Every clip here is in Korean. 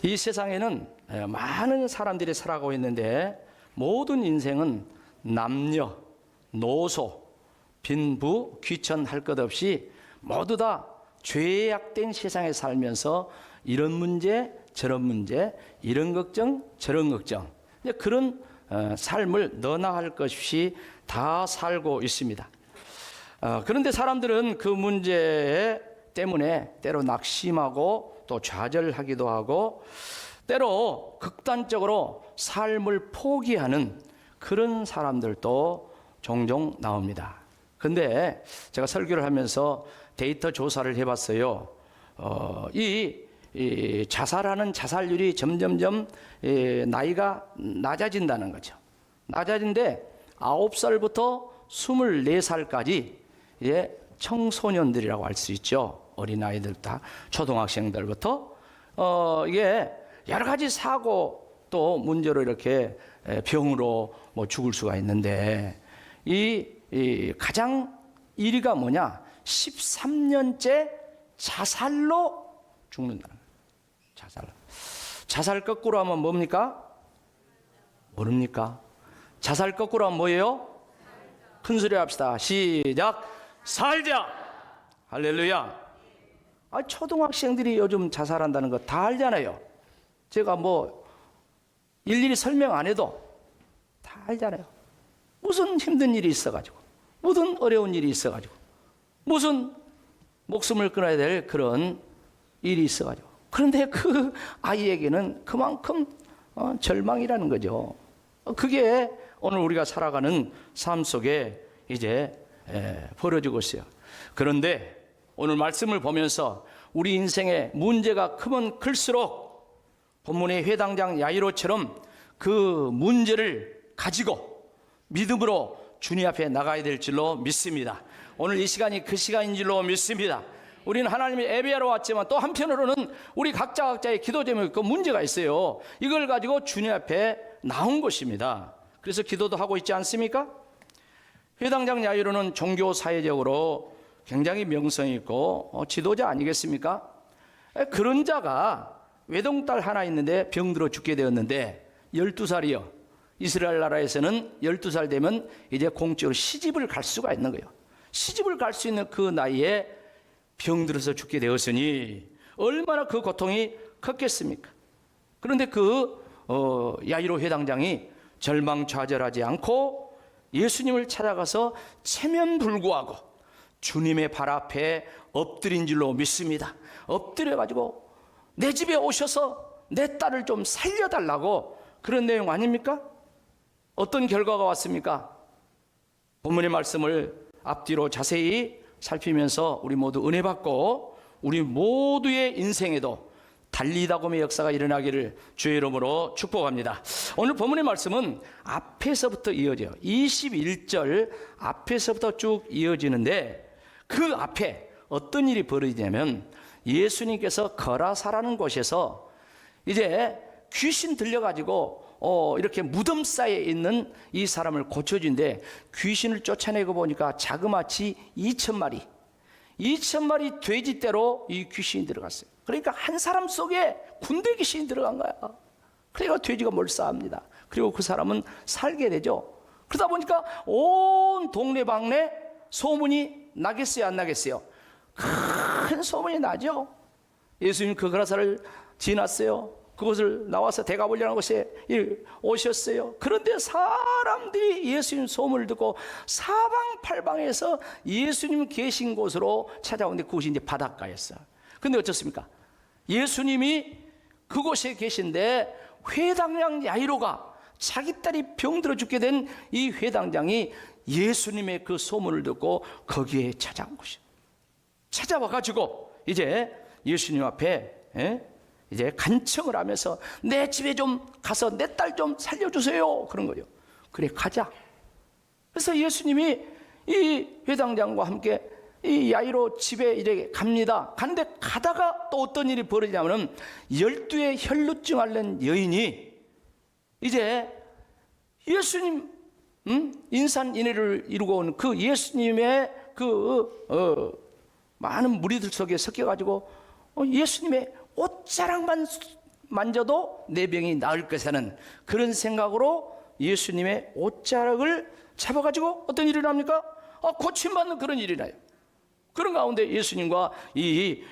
이 세상에는 많은 사람들이 살아가고 있는데 모든 인생은 남녀, 노소, 빈부, 귀천 할 것 없이 모두 다 죄악된 세상에 살면서 이런 문제, 저런 문제, 이런 걱정, 저런 걱정, 그런 삶을 너나 할 것 없이 다 살고 있습니다. 그런데 사람들은 그 문제 때문에 때로 낙심하고 또 좌절하기도 하고 때로 극단적으로 삶을 포기하는 그런 사람들도 종종 나옵니다. 근데 제가 설교를 하면서 데이터 조사를 해봤어요. 이 자살하는 자살률이 점점점 나이가 낮아진다는 거죠. 낮아진데 9살부터 24살까지 청소년들이라고 할 수 있죠. 어린아이들 다 초등학생들부터 이게 여러 가지 사고 또 문제로 이렇게 병으로 죽을 수가 있는데 이 가장 1위가 뭐냐? 13년째 자살로 죽는다는 거예요. 자살 거꾸로 하면 뭡니까? 모릅니까? 자살 거꾸로 하면 뭐예요? 큰 소리 합시다. 시작. 살자. 할렐루야. 초등학생들이 요즘 자살한다는 거 다 알잖아요. 제가 일일이 설명 안 해도 다 알잖아요. 무슨 힘든 일이 있어가지고, 무슨 어려운 일이 있어가지고, 무슨 목숨을 끊어야 될 그런 일이 있어가지고. 그런데 그 아이에게는 그만큼 절망이라는 거죠. 그게 오늘 우리가 살아가는 삶 속에 이제 벌어지고 있어요. 그런데 오늘 말씀을 보면서 우리 인생의 문제가 크면 클수록 본문의 회당장 야이로처럼 그 문제를 가지고 믿음으로 주님 앞에 나가야 될 줄로 믿습니다. 오늘 이 시간이 그 시간인 줄로 믿습니다. 우리는 하나님의 예배하러 왔지만 또 한편으로는 우리 각자의 기도 제목이 있고 문제가 있어요. 이걸 가지고 주님 앞에 나온 것입니다. 그래서 기도도 하고 있지 않습니까? 회당장 야이로는 종교사회적으로 굉장히 명성이 있고 지도자 아니겠습니까? 그런 자가 외동딸 하나 있는데 병들어 죽게 되었는데 12살이요. 이스라엘 나라에서는 12살 되면 이제 공적으로 시집을 갈 수가 있는 거예요. 시집을 갈 수 있는 그 나이에 병들어서 죽게 되었으니 얼마나 그 고통이 컸겠습니까? 그런데 야이로 회당장이 절망좌절하지 않고 예수님을 찾아가서 체면불구하고 주님의 발 앞에 엎드린 줄로 믿습니다. 엎드려가지고 내 집에 오셔서 내 딸을 좀 살려달라고 그런 내용 아닙니까? 어떤 결과가 왔습니까? 본문의 말씀을 앞뒤로 자세히 살피면서 우리 모두 은혜 받고 우리 모두의 인생에도 달리다곰의 역사가 일어나기를 주의 이름으로 축복합니다. 오늘 본문의 말씀은 앞에서부터 이어져요. 21절 앞에서부터 쭉 이어지는데 그 앞에 어떤 일이 벌어지냐면 예수님께서 거라사라는 곳에서 이제 귀신 들려가지고 이렇게 무덤 사이에 있는 이 사람을 고쳐준데 귀신을 쫓아내고 보니까 자그마치 2,000마리 돼지떼로 이 귀신이 들어갔어요. 그러니까 한 사람 속에 군대 귀신이 들어간 거야. 그러니까 돼지가 몰사합니다. 그리고 그 사람은 살게 되죠. 그러다 보니까 온 동네방네 소문이 나겠어요, 안 나겠어요? 큰 소문이 나죠. 예수님 그 거라사를 지났어요. 그곳을 나와서 대가볼이라는 곳에 오셨어요. 그런데 사람들이 예수님 소문을 듣고 사방팔방에서 예수님 계신 곳으로 찾아오는데 그곳이 이제 바닷가였어요. 근데 어떻습니까? 예수님이 그곳에 계신데 회당장 야이로가 자기 딸이 병들어 죽게 된 이 회당장이 예수님의 그 소문을 듣고 거기에 찾아온 것이에요. 찾아와가지고 이제 예수님 앞에 이제 간청을 하면서 내 집에 좀 가서 내 딸 좀 살려주세요. 그런 거예요. 그래 가자. 그래서 예수님이 이 회당장과 함께 이 야이로 집에 이제 갑니다. 가는데 가다가 또 어떤 일이 벌어지냐면 12의 혈루증 앓는 여인이 이제 예수님 인산인해를 이루고 온 그 예수님의 많은 무리들 속에 섞여가지고 예수님의 옷자락만 만져도 내 병이 나을 것이라는 그런 생각으로 예수님의 옷자락을 잡아가지고 어떤 일이 납니까? 고침받는 그런 일이 나요. 그런 가운데 예수님과 이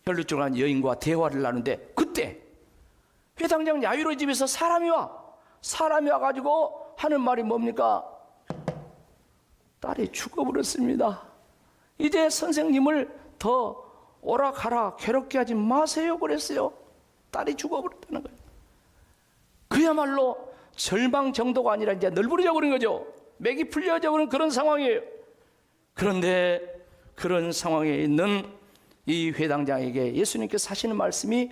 혈루증한 여인과 대화를 나누는데, 그때 회당장 야이로의 집에서 사람이 와가지고 하는 말이 뭡니까? 딸이 죽어버렸습니다. 이제 선생님을 더 오라 가라 괴롭게 하지 마세요 그랬어요. 딸이 죽어버렸다는 거예요. 그야말로 절망 정도가 아니라 이제 널브러져 버린 거죠. 맥이 풀려져 버린 그런 상황이에요. 그런데 그런 상황에 있는 이 회당장에게 예수님께서 하시는 말씀이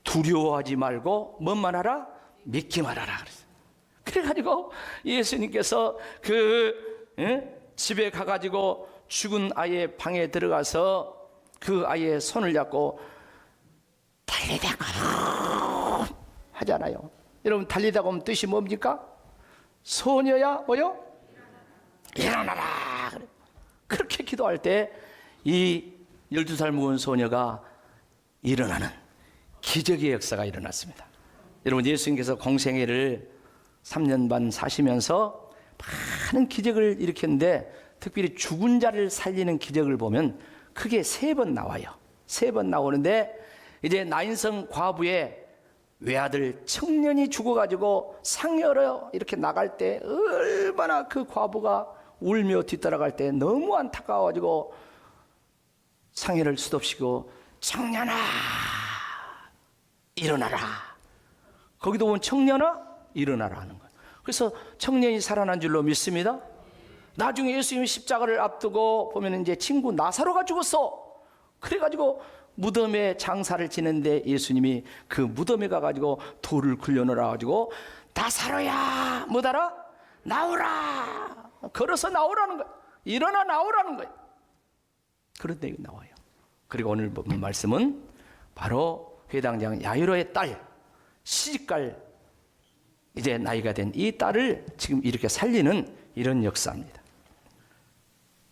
두려워하지 말고 뭐만 하라? 믿기만 하라 그랬어요. 그래가지고 예수님께서 집에 가가지고 죽은 아이의 방에 들어가서 그 아이의 손을 잡고 달리다고 하잖아요. 여러분, 달리다고 하면 뜻이 뭡니까? 소녀야 뭐요? 일어나라. 그렇게 기도할 때 이 12살 묵은 소녀가 일어나는 기적의 역사가 일어났습니다. 여러분, 예수님께서 공생애를 3년 반 사시면서 많은 기적을 일으켰는데, 특별히 죽은 자를 살리는 기적을 보면 크게 3번 나와요. 3번 나오는데, 이제 나인성 과부의 외아들 청년이 죽어가지고 상여로 이렇게 나갈 때 얼마나 그 과부가 울며 뒤따라갈 때 너무 안타까워가지고 상여를 수덥시고 청년아 일어나라. 거기도 보면 청년아 일어나라 하는 거예요. 그래서 청년이 살아난 줄로 믿습니다. 나중에 예수님이 십자가를 앞두고 보면 이제 친구 나사로가 죽었어. 그래가지고 무덤에 장사를 지는데 예수님이 그 무덤에 가가지고 돌을 굴려놓으라 가지고 나사로야 못 알아? 나오라. 걸어서 나오라는 거예요. 일어나 나오라는 거예요. 그런 얘기 나와요. 그리고 오늘 본 말씀은 바로 회당장 야이로의 딸, 시집갈 이제 나이가 된 이 딸을 지금 이렇게 살리는 이런 역사입니다.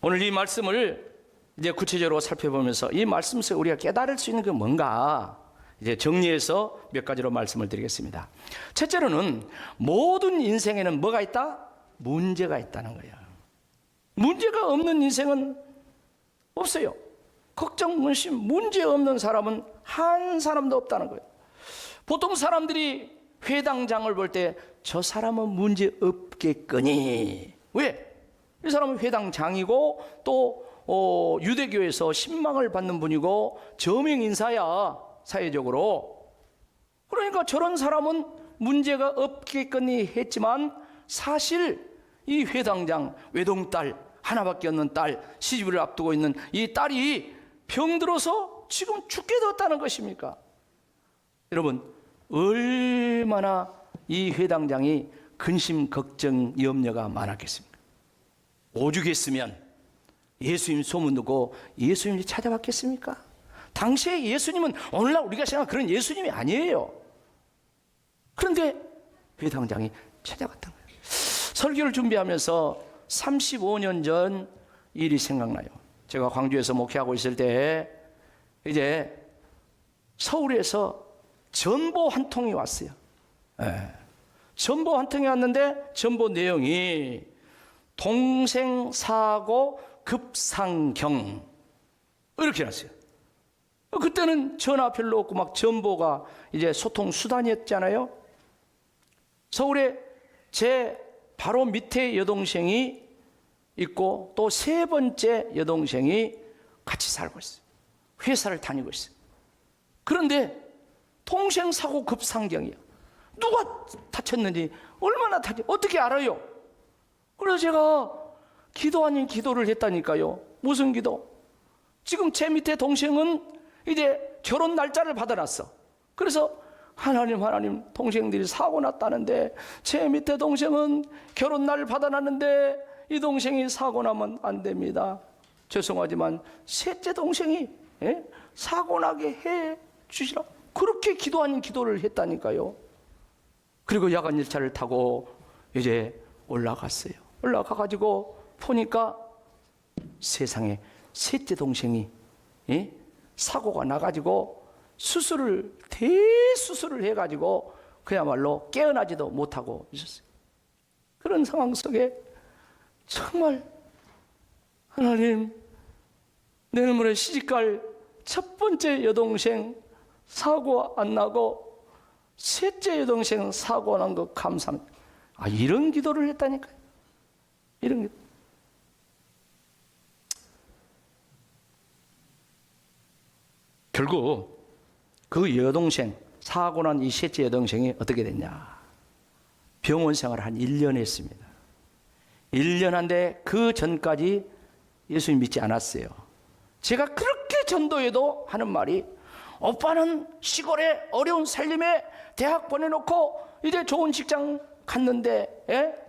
오늘 이 말씀을 이제 구체적으로 살펴보면서 이 말씀 속에 우리가 깨달을 수 있는 게 뭔가 이제 정리해서 몇 가지로 말씀을 드리겠습니다. 첫째로는 모든 인생에는 뭐가 있다? 문제가 있다는 거예요. 문제가 없는 인생은 없어요. 걱정, 근심, 문제 없는 사람은 한 사람도 없다는 거예요. 보통 사람들이 회당장을 볼 때 저 사람은 문제 없겠거니. 왜? 이 사람은 회당장이고 또 유대교에서 신망을 받는 분이고 저명 인사야, 사회적으로. 그러니까 저런 사람은 문제가 없겠거니 했지만, 사실 이 회당장 외동딸, 하나밖에 없는 딸, 시집을 앞두고 있는 이 딸이 병들어서 지금 죽게 되었다는 것입니까? 여러분, 얼마나 이 회당장이 근심, 걱정, 염려가 많았겠습니까? 오죽했으면 예수님 소문 듣고 예수님을 찾아봤겠습니까? 당시에 예수님은 오늘날 우리가 생각하는 그런 예수님이 아니에요. 그런데 회당장이 찾아갔던 거예요. 설교를 준비하면서 35년 전 일이 생각나요. 제가 광주에서 목회하고 있을 때 이제 서울에서 전보 한 통이 왔어요. 전보 한 통이 왔는데 전보 내용이 동생 사고 급상경 이렇게 났어요. 그때는 전화 별로 없고 막 전보가 이제 소통 수단이었잖아요. 서울에 제 바로 밑에 여동생이 있고 또 3번째 여동생이 같이 살고 있어요. 회사를 다니고 있어요. 그런데 동생 사고 급상경이야. 누가 다쳤는지, 얼마나 다쳤는지 어떻게 알아요? 그래서 제가 기도 아닌 기도를 했다니까요. 무슨 기도? 지금 제 밑에 동생은 이제 결혼 날짜를 받아놨어. 그래서 하나님, 동생들이 사고 났다는데 제 밑에 동생은 결혼 날 받아놨는데 이 동생이 사고 나면 안 됩니다. 죄송하지만 셋째 동생이 사고 나게 해 주시라. 그렇게 기도 아닌 기도를 했다니까요. 그리고 야간 열차를 타고 이제 올라갔어요. 올라가가지고 보니까 세상에 셋째 동생이 사고가 나가지고 대수술을 해가지고 그야말로 깨어나지도 못하고 있었어요. 그런 상황 속에 정말 하나님, 내일모레 시집갈 첫 번째 여동생 사고 안 나고 셋째 여동생 사고 난 거 감사합니다. 이런 기도를 했다니까요. 이런 기도. 결국 그 여동생, 사고 난 이 셋째 여동생이 어떻게 됐냐, 병원 생활을 한 1년 했습니다. 1년 한데 그 전까지 예수님 믿지 않았어요. 제가 그렇게 전도해도 하는 말이, 오빠는 시골에 어려운 살림에 대학 보내놓고 이제 좋은 직장 갔는데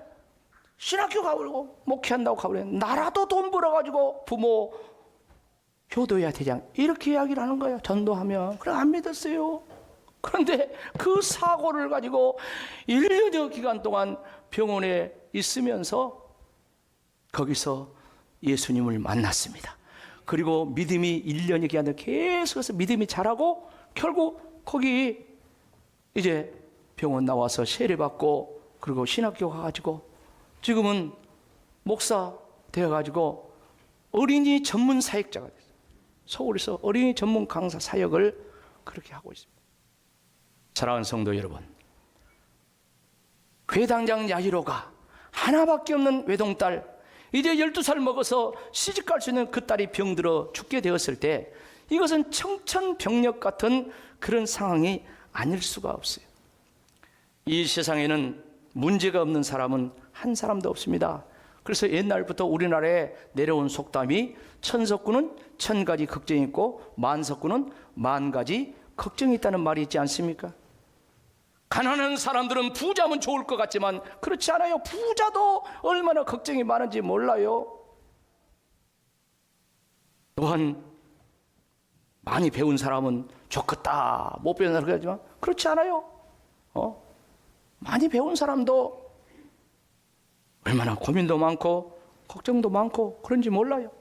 신학교 가버리고 목회한다고 가버리고, 나라도 돈 벌어가지고 부모 효도해야 되지 않, 이렇게 이야기를 하는 거예요. 전도하면. 그래, 안 믿었어요. 그런데 그 사고를 가지고 1년여 기간 동안 병원에 있으면서 거기서 예수님을 만났습니다. 그리고 믿음이 1년여 기간을 계속해서 믿음이 자라고 결국 거기 이제 병원 나와서 세례받고, 그리고 신학교 가가지고 지금은 목사 되어가지고 어린이 전문 사역자가 됐어요. 서울에서 어린이 전문 강사 사역을 그렇게 하고 있습니다. 사랑하는 성도 여러분, 회당장 야이로가 하나밖에 없는 외동딸, 이제 12살 먹어서 시집갈 수 있는 그 딸이 병들어 죽게 되었을 때, 이것은 청천벽력 같은 그런 상황이 아닐 수가 없어요. 이 세상에는 문제가 없는 사람은 한 사람도 없습니다. 그래서 옛날부터 우리나라에 내려온 속담이, 천석구는 1000가지 걱정이 있고 만석구는 10,000가지 걱정이 있다는 말이 있지 않습니까? 가난한 사람들은 부자면 좋을 것 같지만 그렇지 않아요. 부자도 얼마나 걱정이 많은지 몰라요. 또한 많이 배운 사람은 좋겠다, 못 배운 사람은 그러지만 그렇지 않아요. 많이 배운 사람도 얼마나 고민도 많고 걱정도 많고 그런지 몰라요.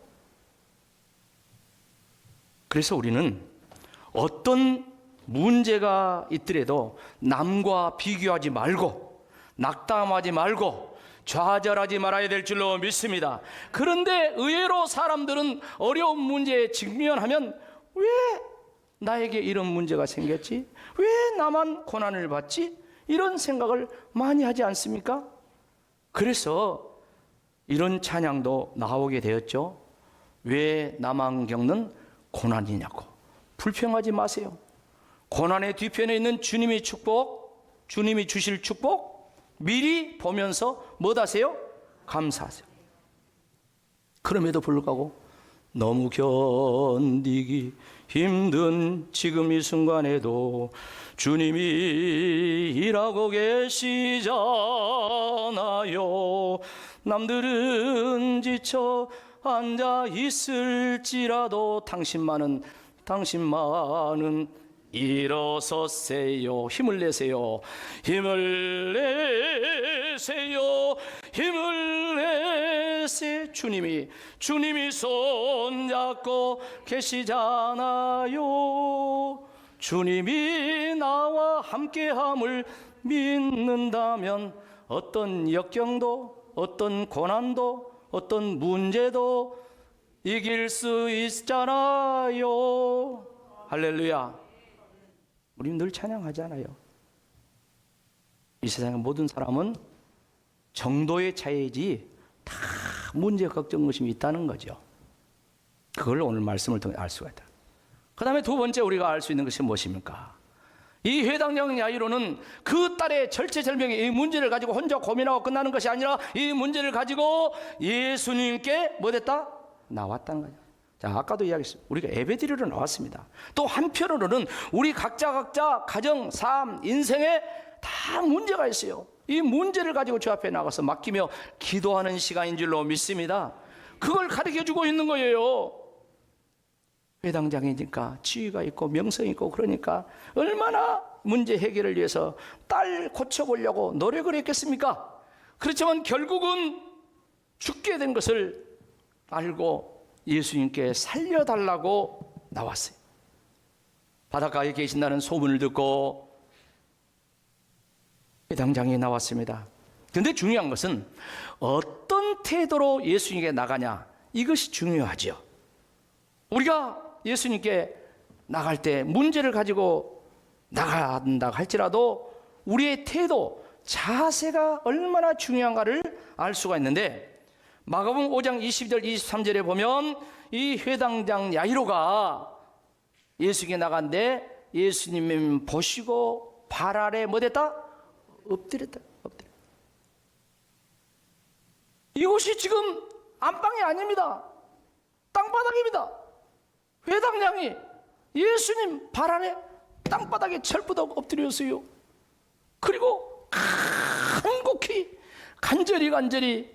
그래서 우리는 어떤 문제가 있더라도 남과 비교하지 말고 낙담하지 말고 좌절하지 말아야 될 줄로 믿습니다. 그런데 의외로 사람들은 어려운 문제에 직면하면, 왜 나에게 이런 문제가 생겼지? 왜 나만 고난을 받지? 이런 생각을 많이 하지 않습니까? 그래서 이런 찬양도 나오게 되었죠. 왜 나만 겪는 고난이냐고. 불평하지 마세요. 고난의 뒤편에 있는 주님의 축복, 주님이 주실 축복 미리 보면서 뭐하세요? 감사하세요. 그럼에도 불구하고 너무 견디기 힘든 지금 이 순간에도 주님이 일하고 계시잖아요. 남들은 지쳐 앉아 있을지라도 당신만은 일어서세요. 힘을 내세요. 힘을 내세요. 힘을 내세. 주님이 손잡고 계시잖아요. 주님이 나와 함께함을 믿는다면 어떤 역경도, 어떤 고난도, 어떤 문제도 이길 수 있잖아요. 할렐루야. 우리는 늘 찬양하잖아요. 이 세상의 모든 사람은 정도의 차이지 다 문제, 걱정, 의심이 있다는 거죠. 그걸 오늘 말씀을 통해 알 수가 있다. 그 다음에 두 번째 우리가 알 수 있는 것이 무엇입니까? 이 회당장 야이로는 그 딸의 절체절명의 이 문제를 가지고 혼자 고민하고 끝나는 것이 아니라 이 문제를 가지고 예수님께 뭐 됐다? 나왔다는 거죠. 자, 아까도 이야기했습니다. 우리가 예배드리러 나왔습니다. 또 한편으로는 우리 각자 가정, 삶, 인생에 다 문제가 있어요. 이 문제를 가지고 주 앞에 나가서 맡기며 기도하는 시간인 줄로 믿습니다. 그걸 가르쳐주고 있는 거예요. 회당장이니까 지위가 있고 명성이 있고 그러니까 얼마나 문제 해결을 위해서 딸 고쳐보려고 노력을 했겠습니까? 그렇지만 결국은 죽게 된 것을 알고 예수님께 살려달라고 나왔어요. 바닷가에 계신다는 소문을 듣고 회당장이 나왔습니다. 그런데 중요한 것은 어떤 태도로 예수님께 나가냐, 이것이 중요하죠. 우리가 예수님께 나갈 때 문제를 가지고 나간다 할지라도 우리의 태도, 자세가 얼마나 중요한가를 알 수가 있는데, 마가복음 5장 22절 23절에 보면 이 회당장 야이로가 예수님께 나간데 예수님 보시고 발 아래 뭐 됐다? 엎드렸다. 이곳이 지금 안방이 아닙니다. 땅바닥입니다. 회당장이 예수님 발 아래 땅바닥에 철부덕 엎드렸어요. 그리고 간곡히 간절히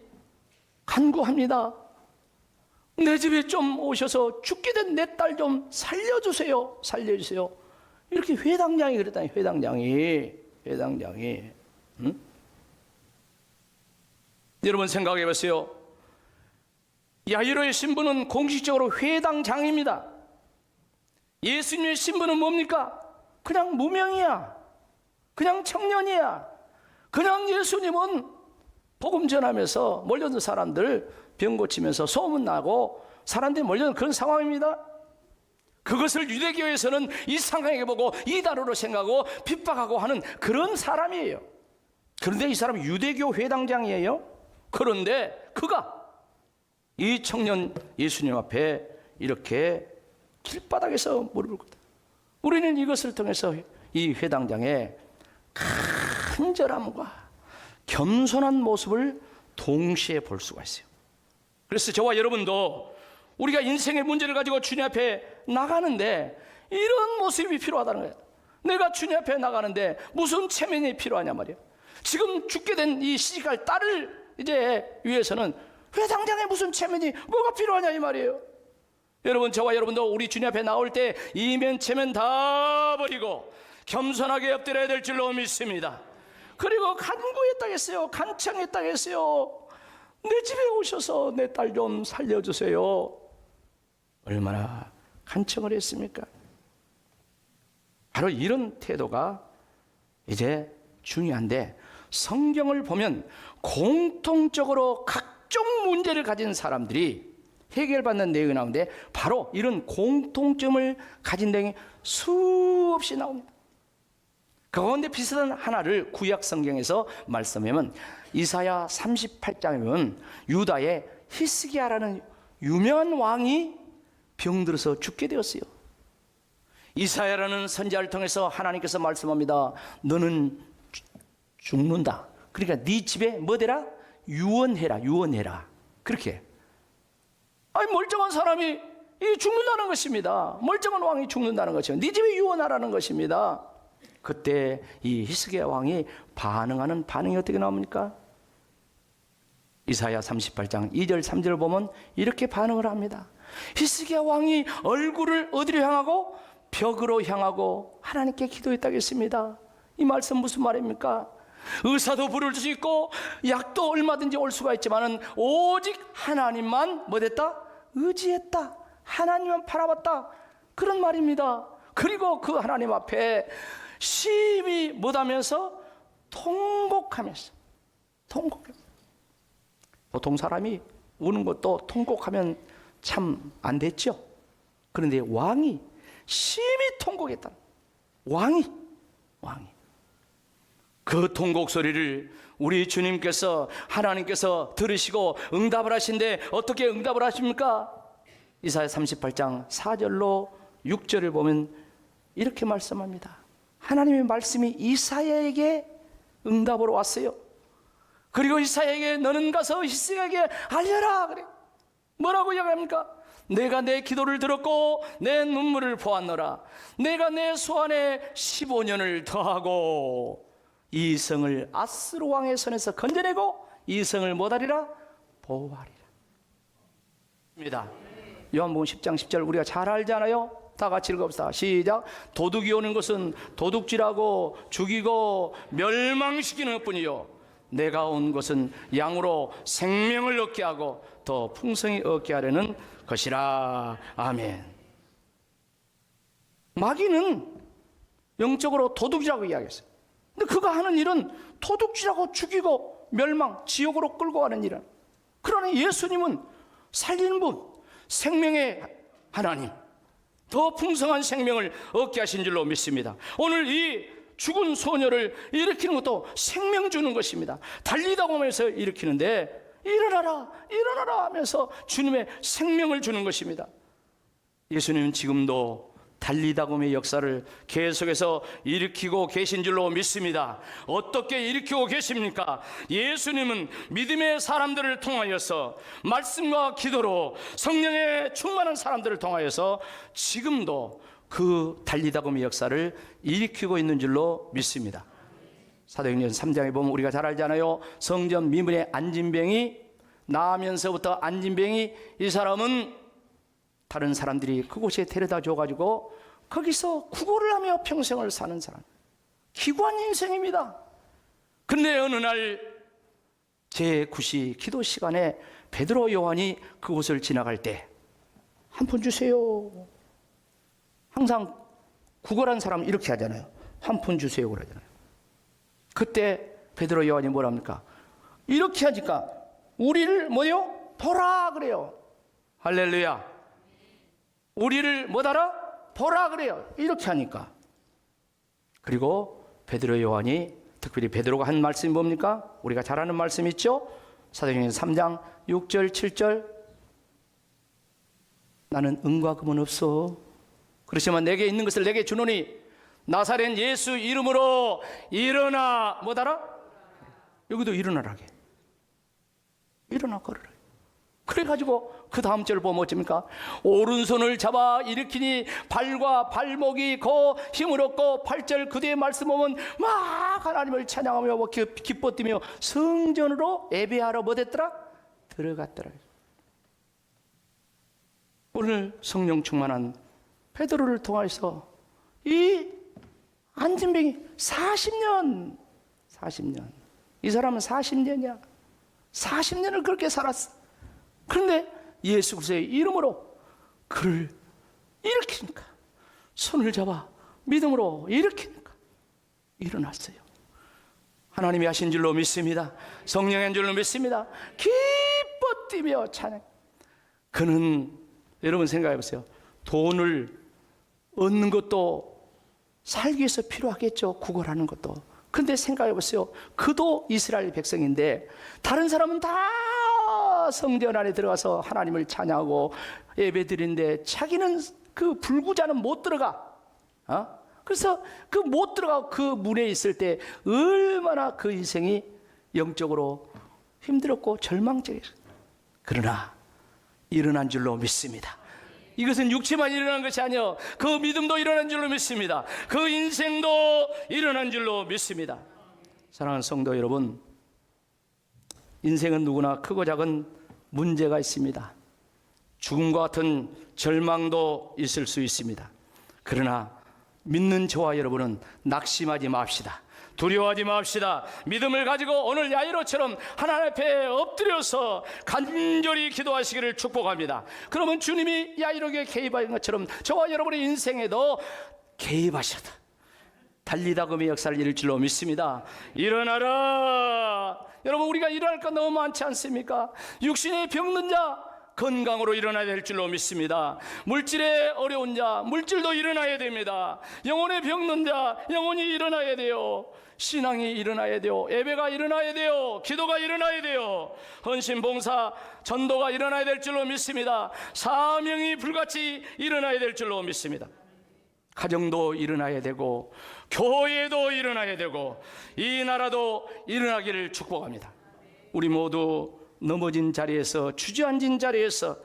간구합니다. 내 집에 좀 오셔서 죽게 된 내 딸 좀 살려주세요. 이렇게 회당장이 그랬다니. 회당장이 응? 여러분 생각해 보세요. 야이로의 신분은 공식적으로 회당장입니다. 예수님의 신분은 뭡니까? 그냥 무명이야. 그냥 청년이야. 그냥 예수님은 복음 전하면서 몰려든 사람들 병 고치면서 소문나고 사람들이 몰려든 그런 상황입니다. 그것을 유대교에서는 이상하게 보고 이단으로 생각하고 핍박하고 하는 그런 사람이에요. 그런데 이 사람은 유대교 회당장이에요. 그런데 그가 이 청년 예수님 앞에 이렇게 길바닥에서 무릎을 꿇다. 우리는 이것을 통해서 이 회당장의 간절함과 겸손한 모습을 동시에 볼 수가 있어요. 그래서 저와 여러분도 우리가 인생의 문제를 가지고 주님 앞에 나가는데 이런 모습이 필요하다는 거예요. 내가 주님 앞에 나가는데 무슨 체면이 필요하냐 말이에요. 지금 죽게 된 이 시집갈 딸을 이제 위해서는 회당장에 무슨 체면이 뭐가 필요하냐 이 말이에요. 여러분, 저와 여러분도 우리 주님 앞에 나올 때 이면 체면 다 버리고 겸손하게 엎드려야 될 줄로 믿습니다. 그리고 간구했다겠어요. 간청했다겠어요. 내 집에 오셔서 내 딸 좀 살려주세요. 얼마나 간청을 했습니까? 바로 이런 태도가 이제 중요한데, 성경을 보면 공통적으로 각종 문제를 가진 사람들이 해결받는 내용이 나오는데 바로 이런 공통점을 가진 내용이 수없이 나옵니다. 그 가운데 비슷한 하나를 구약 성경에서 말씀하면 이사야 38장에 보면 유다의 히스기야라는 유명한 왕이 병들어서 죽게 되었어요. 이사야라는 선지자를 통해서 하나님께서 말씀합니다. 너는 죽는다. 그러니까 네 집에 뭐 되라? 유언해라. 그렇게. 아니, 멀쩡한 사람이 죽는다는 것입니다. 멀쩡한 왕이 죽는다는 것이요. 네 집에 유언하라는 것입니다. 그때 이 히스기야 왕이 반응하는 반응이 어떻게 나옵니까? 이사야 38장 2절 3절을 보면 이렇게 반응을 합니다. 히스기야 왕이 얼굴을 어디로 향하고? 벽으로 향하고 하나님께 기도했다겠습니다. 이 말씀 무슨 말입니까? 의사도 부를 수 있고 약도 얼마든지 올 수가 있지만은 오직 하나님만 뭐 됐다? 의지했다. 하나님만 바라봤다. 그런 말입니다. 그리고 그 하나님 앞에 심히 못하면서 통곡하면서. 보통 사람이 우는 것도 통곡하면 참 안 됐죠. 그런데 왕이 심히 통곡했다. 왕이 그 통곡 소리를 우리 주님께서, 하나님께서 들으시고 응답을 하신데 어떻게 응답을 하십니까? 이사야 38장 4절로 6절을 보면 이렇게 말씀합니다. 하나님의 말씀이 이사야에게 응답으로 왔어요. 그리고 이사야에게 너는 가서 히스기야에게 알려라. 그래. 뭐라고 이야기합니까? 내가 내 기도를 들었고 내 눈물을 보았노라. 내가 내 소원에 15년을 더하고 이 성을 아스루 왕의 손에서 건져내고 이 성을 못하리라? 보호하리라. 입니다. 요한복음 10장 10절 우리가 잘 알잖아요. 다 같이 읽읍시다. 시작. 도둑이 오는 것은 도둑질하고 죽이고 멸망시키는 것뿐이요 내가 온 것은 양으로 생명을 얻게 하고 더 풍성히 얻게 하려는 것이라. 아멘. 마귀는 영적으로 도둑이라고 이야기했어요. 근데 그가 하는 일은 도둑질하고 죽이고 멸망, 지옥으로 끌고 가는 일은. 그러나 예수님은 살리는 분, 생명의 하나님, 더 풍성한 생명을 얻게 하신 줄로 믿습니다. 오늘 이 죽은 소녀를 일으키는 것도 생명 주는 것입니다. 달리다 보면서 일으키는데 일어나라 일어나라 하면서 주님의 생명을 주는 것입니다. 예수님은 지금도 달리다곰의 역사를 계속해서 일으키고 계신 줄로 믿습니다. 어떻게 일으키고 계십니까? 예수님은 믿음의 사람들을 통하여서 말씀과 기도로 성령에 충만한 사람들을 통하여서 지금도 그 달리다곰의 역사를 일으키고 있는 줄로 믿습니다. 사도행전 3장에 보면 우리가 잘 알잖아요. 성전 미문에 안진병이 나면서부터 안진병이, 이 사람은 다른 사람들이 그곳에 데려다 줘가지고 거기서 구걸을 하며 평생을 사는 사람, 기구한 인생입니다. 그런데 어느 날 제9시 기도 시간에 베드로 요한이 그곳을 지나갈 때 한 푼 주세요. 항상 구걸한 사람은 이렇게 하잖아요. 한 푼 주세요 그러잖아요. 그때 베드로 요한이 뭐랍니까? 이렇게 하니까 우리를 뭐요? 보라 그래요. 할렐루야. 우리를 뭐하라? 보라 그래요. 이렇게 하니까. 그리고 베드로 요한이, 특별히 베드로가 한 말씀이 뭡니까? 우리가 잘 아는 말씀 있죠? 사도행전 3장 6절 7절. 나는 은과 금은 없어. 그렇지만 내게 있는 것을 내게 주노니 나사렛 예수 이름으로 일어나 뭐하라? 여기도 일어나라게. 일어나 걸으라. 그래가지고 그 다음 절을 보면 어쩝니까? 오른손을 잡아 일으키니 발과 발목이 고 힘을 얻고 8절 그 뒤에 말씀 보면 막 하나님을 찬양하며 기뻐 뛰며 성전으로 예배하러 뭐 됐더라? 들어갔더라. 오늘 성령 충만한 베드로를 통해서 이 안진병이 40년 이 사람은 40년이야 40년을 그렇게 살았어. 그런데 예수 그리스도의 이름으로 그를 일으키니까, 손을 잡아 믿음으로 일으키니까 일어났어요. 하나님이 하신 줄로 믿습니다. 성령의 한 줄로 믿습니다. 기뻐 뛰며 찬양. 그는 여러분 생각해 보세요. 돈을 얻는 것도 살기 위해서 필요하겠죠. 구걸하는 것도. 근데 생각해 보세요. 그도 이스라엘 백성인데 다른 사람은 다 성전 안에 들어가서 하나님을 찬양하고 예배드리는데 자기는 그 불구자는 못 들어가. 그래서 그 못 들어가고 그 문에 있을 때 얼마나 그 인생이 영적으로 힘들었고 절망적이었어요. 그러나 일어난 줄로 믿습니다. 이것은 육체만 일어난 것이 아니요, 그 믿음도 일어난 줄로 믿습니다. 그 인생도 일어난 줄로 믿습니다. 사랑하는 성도 여러분, 인생은 누구나 크고 작은 문제가 있습니다. 죽음과 같은 절망도 있을 수 있습니다. 그러나 믿는 저와 여러분은 낙심하지 맙시다. 두려워하지 맙시다. 믿음을 가지고 오늘 야이로처럼 하나님 앞에 엎드려서 간절히 기도하시기를 축복합니다. 그러면 주님이 야이로에게 개입한 것처럼 저와 여러분의 인생에도 개입하셔도 달리다금의 역사를 이룰 줄로 믿습니다. 일어나라. 여러분, 우리가 일어날 것 너무 많지 않습니까? 육신의 병든 자 건강으로 일어나야 될 줄로 믿습니다. 물질에 어려운 자 물질도 일어나야 됩니다. 영혼의 병든 자 영혼이 일어나야 돼요. 신앙이 일어나야 돼요. 예배가 일어나야 돼요. 기도가 일어나야 돼요. 헌신 봉사 전도가 일어나야 될 줄로 믿습니다. 사명이 불같이 일어나야 될 줄로 믿습니다. 가정도 일어나야 되고 교회도 일어나야 되고 이 나라도 일어나기를 축복합니다. 우리 모두 넘어진 자리에서, 주저앉은 자리에서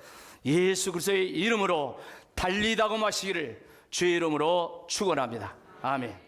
예수 그리스도의 이름으로 달리다고 마시기를 주의 이름으로 축원합니다. 아멘.